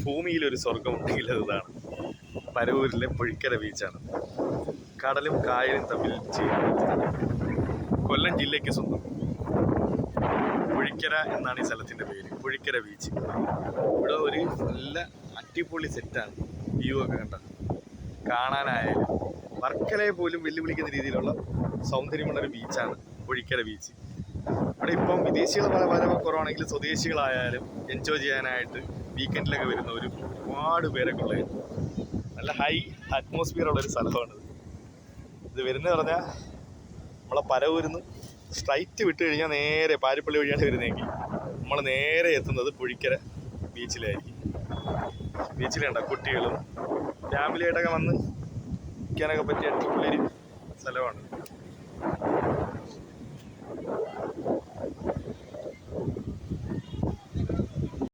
ഭൂമിയിലൊരു സ്വർഗമുണ്ടെങ്കിൽ അതാണ് പരവൂരിലെ പുഴിക്കര ബീച്ചാണ്. കടലും കായലും തമ്മിൽ ചേരുന്ന കൊല്ലം ജില്ലയ്ക്ക് സ്വന്തം പുഴിക്കര എന്നാണ് ഈ സ്ഥലത്തിൻ്റെ പേര്, പുഴിക്കര ബീച്ച്. ഇവിടെ ഒരു നല്ല അടിപൊളി സെറ്റാണ്. വ്യൂ ഒക്കെ കണ്ട കാണാനായാലും വർക്കലയെ പോലും വെല്ലുവിളിക്കുന്ന രീതിയിലുള്ള സൗന്ദര്യമുള്ളൊരു ബീച്ചാണ് പുഴിക്കര ബീച്ച്. ഇവിടെ ഇപ്പം വിദേശികൾ വളരെ കുറവാണെങ്കിലും സ്വദേശികളായാലും എൻജോയ് ചെയ്യാനായിട്ട് വീക്കെൻഡിലൊക്കെ വരുന്നവർ ഒരുപാട് പേരൊക്കെ ഉള്ളത്. നല്ല ഹൈ അറ്റ്മോസ്ഫിയർ ഉള്ളൊരു സ്ഥലമാണിത്. ഇത് വരുന്നത് പറഞ്ഞാൽ നമ്മളെ പരവൂരിന്ന് സ്ട്രൈറ്റ് വിട്ട് കഴിഞ്ഞാൽ നേരെ പാരിപ്പള്ളി വഴിയാണ് വരുന്നതെങ്കിൽ നമ്മൾ നേരെ എത്തുന്നത് പുഴിക്കര ബീച്ചിലായിരിക്കും. ബീച്ചിലുണ്ട കുട്ടികളും ഫാമിലിയായിട്ടൊക്കെ വന്ന് നിൽക്കാനൊക്കെ പറ്റിയ അടിപൊളിയൊരു സ്ഥലമാണ്.